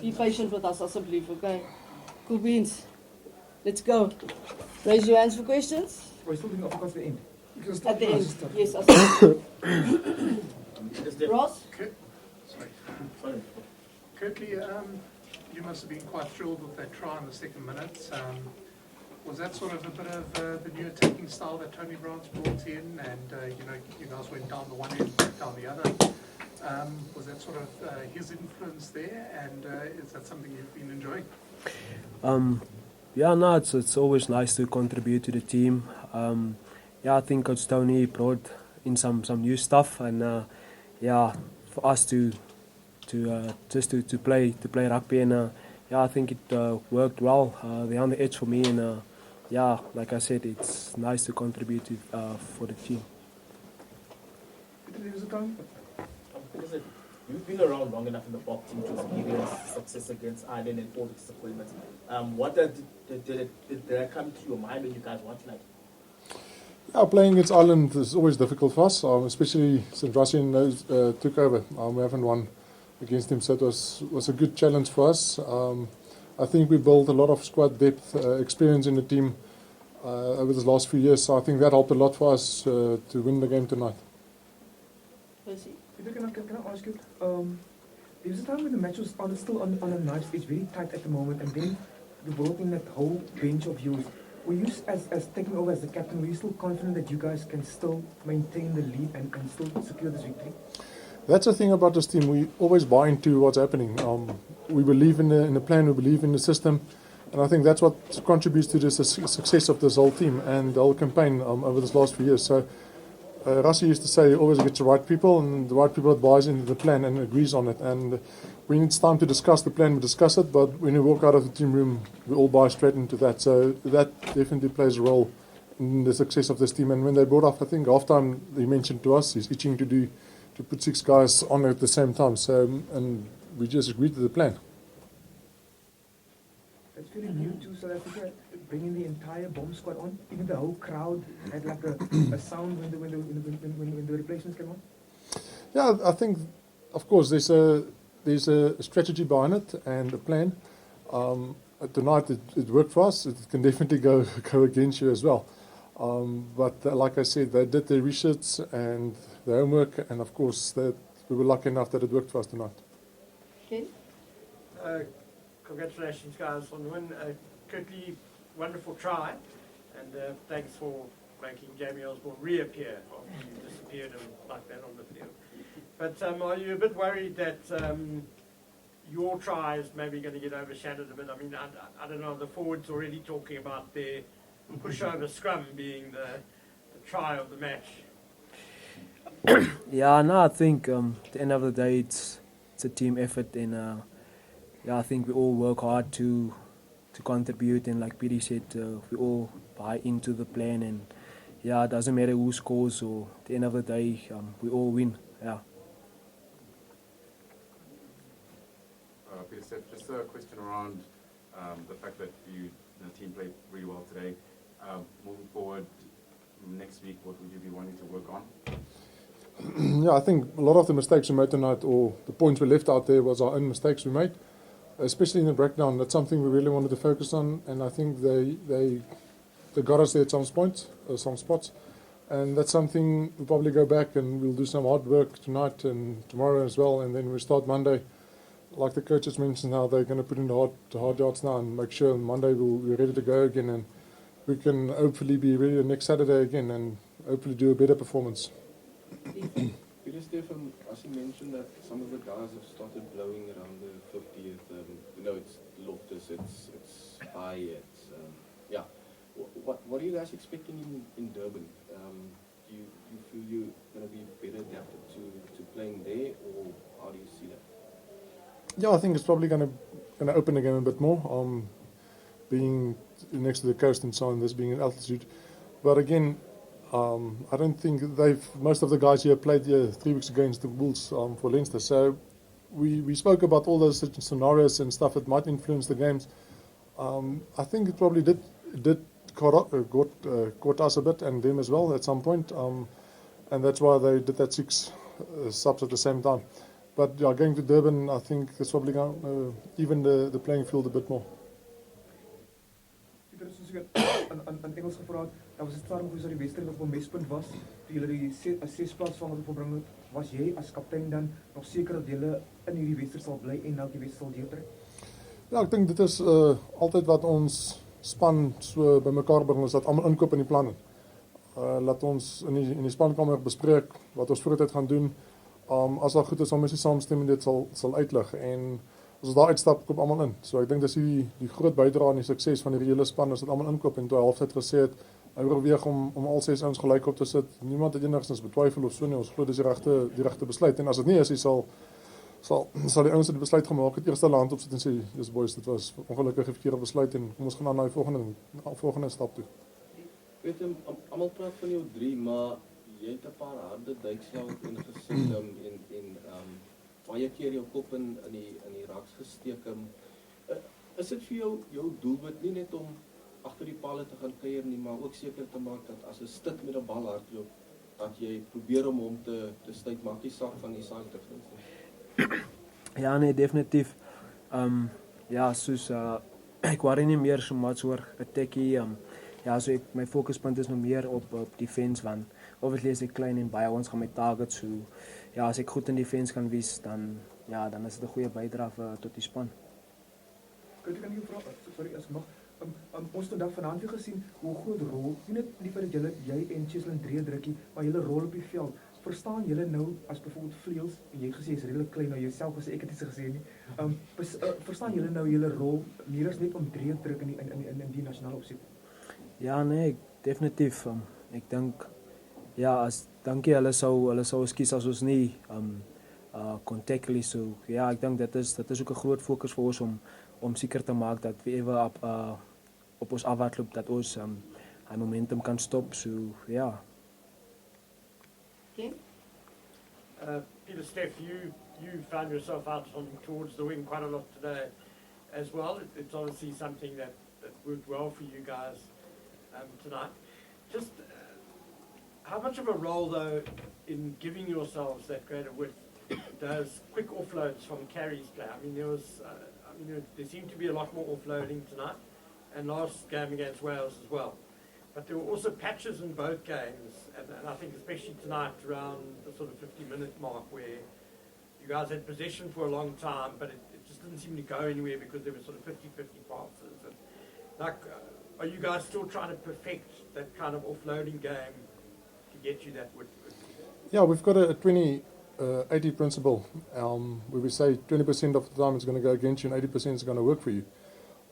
Be patient with us, asseblief, okay? Cool beans. Let's go. Raise your hands for questions. We're still doing off at the end. At the end. Yes, asseblief. Ross? Sorry. Curtly, you must have been quite thrilled with that try in the second minute. Was that sort of a bit of the new attacking style that Tony Brown's brought in, and you guys went down the one end, down the other? Was that sort of his influence there, and is that something you've been enjoying? Yeah, no, it's always nice to contribute to the team. Yeah, I think Coach Tony brought in some new stuff, and yeah, for us to play rugby, and yeah, I think it worked well. They're on the edge for me, and yeah, like I said, it's nice to contribute for the team. You've been around long enough in the box team to experience success against Ireland and all the disappointments. What did that come to your mind when you guys watched that? Yeah, playing against Ireland is always difficult for us, especially since Russian took over. We haven't won against him, so it was a good challenge for us. I think we built a lot of squad depth, experience in the team over the last few years, so I think that helped a lot for us to win the game tonight. Percy? Peter, can I ask you, there was a time when the match was still on a knife's edge, very tight at the moment, and then you brought in that whole bench of yours. Were you, as taking over as the captain, were you still confident that you guys can still maintain the lead and still secure this victory? That's the thing about this team. We always buy into what's happening. We believe in the plan, we believe in the system, and I think that's what contributes to the success of this whole team and the whole campaign over this last few years. So Rassie used to say he always gets the right people, and the right people that buys into the plan and agrees on it. And when it's time to discuss the plan, we discuss it, but when we walk out of the team room, we all buy straight into that. So that definitely plays a role in the success of this team. And when they brought up, I think, halftime, they mentioned to us, he's itching to put 6 guys on at the same time. So, and we just agreed to the plan. That's very new to South Africa, bringing the entire bomb squad on. Even the whole crowd had like a sound when the replacements came on. Yeah, I think, of course, there's a strategy behind it and a plan. Tonight it worked for us. It can definitely go against you as well. But like I said, they did their research and their homework, and of course that we were lucky enough that it worked for us tonight. Ken? Congratulations, guys, on the win. Curtly, wonderful try, and thanks for making Jamie Osborne reappear after you disappeared and like that on the field. But are you a bit worried that your try is maybe going to get overshadowed a bit? I mean, I don't know, the forwards already talking about their pushover scrum being the try of the match. Yeah, no, I think at the end of the day, it's a team effort, and yeah, I think we all work hard to contribute, and like Pieter said, we all buy into the plan, and yeah, it doesn't matter who scores, or at the end of the day, we all win. Yeah. Pieter-Steph, just a question around the fact that the team played really well today. Moving forward, next week, what would you be wanting to work on? Yeah, I think a lot of the mistakes we made tonight, or the points we left out there, was our own mistakes we made, especially in the breakdown. That's something we really wanted to focus on, and I think they got us there at some points, some spots, and that's something we'll probably go back and we'll do some hard work tonight and tomorrow as well, and then we start Monday. Like the coaches mentioned now, they're going to put in the hard yards now and make sure on Monday we're ready to go again, and we can hopefully be ready the next Saturday again and hopefully do a better performance. Pieter-Steph, as you mentioned that some of the guys have started blowing around the 50th. It's Loftus, it's High, it's yeah. What are you guys expecting in Durban? Do you feel you're going to be better adapted to playing there, or how do you see that? Yeah, I think it's probably going to open the game a bit more. Being next to the coast and so on, this being at altitude, but again. I don't think most of the guys here played 3 weeks against the Bulls for Leinster. So we spoke about all those scenarios and stuff that might influence the games. I think it probably did caught us a bit and them as well at some point. And that's why they did that 6 subs at the same time. But yeah, going to Durban, I think it's probably going to even the playing field a bit more. Pieter, soos ek aan Engels gevra het, daar was 'n storm gewees dat die wedstryd op 'n mespunt was. Toe julle die 6 plaasvanger verbring het, was jy as kaptein dan nog seker dat julle in hierdie wedstryd sal bly en dalk die wedstryd sal deurtrek? Ja, ek dink dit is altyd wat ons span so bymekaar bring, is dat almal inkoop in die planne. Laat ons in die spankamer bespreek wat ons vooruit gaan doen. As daar goed is, om ons saamstem en dit sal uitlig. En as ons daar uitstap, koop almal in. So ek dink dis die groot bydrae aan die sukses van die hele span, is dat almal inkoop. En toe halftyd gesê het, hy oorweeg om al 6 ouens gelyk op te sit. Niemand het enigstens betwyfel of so nie. Ons glo dis die regte besluit. En as dit nie is, sal die ouens die besluit gemaak het, eerste hand op sit en sê, dis boys, dit was ongelukkig 'n verkeerde besluit en kom ons gaan na die volgende stap toe. Weet jy, almal praat van jou 3, maar jy het 'n paar harde duikslae ingesit en baie keer jou kop in die raks gesteek. Is dit vir jou doelwit nie net om agter die palle te gaan kuier nie, maar ook seker te maak dat as 'n stit met 'n bal hardloop, dat jy probeer om hom te stuit, maak nie saak van die saak te vind. Ja, nee, definitief. Ja, soos ek worry nie meer so much oor attackie. Ja, so my fokuspunt is nou meer op defense, want obviously is ek klein en baie ons gaan my targets, so ja, as ek goed in defense kan wees, dan is dit 'n goeie bydrae tot die span. Kan jy vra, sorry as ek mag, ons het vandag vanaand weer gesien hoe groot rol, nie net die feit dat jy en Cheslin 3 drukkie, maar julle rol op die veld. Verstaan julle nou as byvoorbeeld vleuels, en jy gesê is redelik klein nou jouself, as ek het nie gesê nie. Verstaan julle nou julle rol meer as net om 3 druk in die nasionale opset? Ja, nee, definitief. Ek dink ja, dankie hulle sou skies as ons nie kontaklie so. Ja, ek dink dit is ook 'n groot fokus vir ons om seker te maak dat wie ewe op ons afhardloop, dat ons hy momentum kan stop, so ja. Okay. Pieter-Steph, you found yourself out towards the wing quite a lot today as well. It's obviously something that worked well for you guys tonight. Just how much of a role, though, in giving yourselves that greater width does quick offloads from carries play? I mean, there seemed to be a lot more offloading tonight, and last game against Wales as well. But there were also patches in both games, and I think especially tonight around the sort of 50-minute mark where you guys had possession for a long time, but it just didn't seem to go anywhere because there were sort of 50-50 passes. And are you guys still trying to perfect that kind of offloading game to get you that width? Yeah, we've got a 20-80 principle, where we say 20% of the time it's going to go against you and 80% is going to work for you.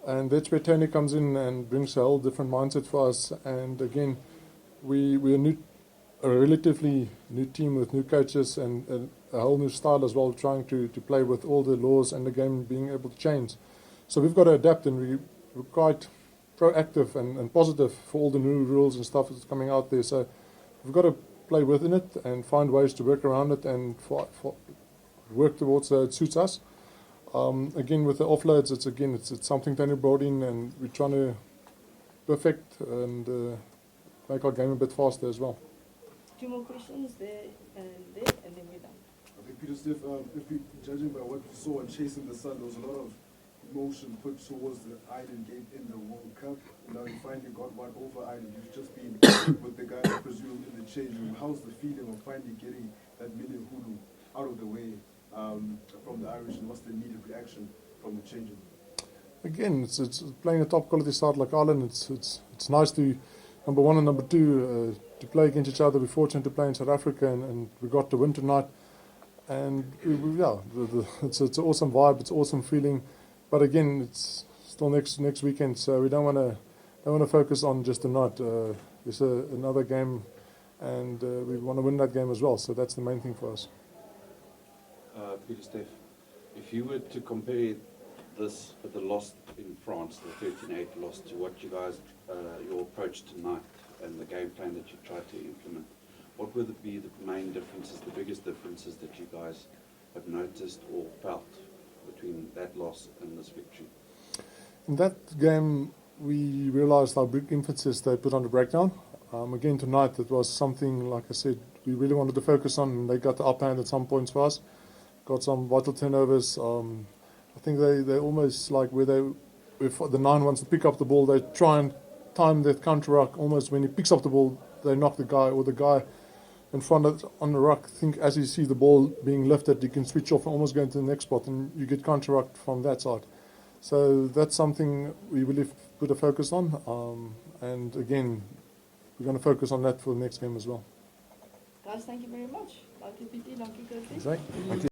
And that's where Tony comes in and brings a whole different mindset for us. And again, we're a relatively new team with new coaches and a whole new style as well, trying to play with all the laws and the game being able to change. So we've got to adapt, and we're quite proactive and positive for all the new rules and stuff that's coming out there. So we've got to play within it and find ways to work around it and work towards so it suits us. Again, with the offloads, it's something Tony brought in, and we're trying to perfect and make our game a bit faster as well. 2 more questions there, and then we're done. I think Pieter-Steph, if we judging by what we saw in Chasing the Sun, there was a lot of emotion put towards the Ireland game in the World Cup. Now you finally got one over Ireland. You've just been with the guys, I presume, in the change room. How's the feeling of finally getting that million hulu out of the way from the Irish, and what's the immediate reaction from the change room? Again, it's playing a top quality side like Ireland. It's nice to, number one and number two, to play against each other. We're fortunate to play in South Africa, and we got to win tonight. And it's an awesome vibe. It's an awesome feeling. But again, it's still next weekend, so we don't want to focus on just tonight. There's another game, and we want to win that game as well. So that's the main thing for us. Pieter-Steph, if you were to compare this with the loss in France, the 13-8 loss, to what you guys, your approach tonight and the game plan that you tried to implement, what would be the main differences, the biggest differences that you guys have noticed or felt between that loss and this victory? In that game, we realized how big emphasis they put on the breakdown. Again, tonight, it was something, like I said, we really wanted to focus on, and they got the upper hand at some points for us. got some vital turnovers. I think they almost like if the 9 wants to pick up the ball, they try and time that counter ruck. Almost when he picks up the ball, they knock the guy, or the guy in front of on the ruck. think as you see the ball being lifted, you can switch off and almost go into the next spot, and you get counter rucked from that side. So that's something we really put a focus on. And again, we're going to focus on that for the next game as well. Guys, thank you very much. Dankie Pietie, dankie Curtis. Thank you.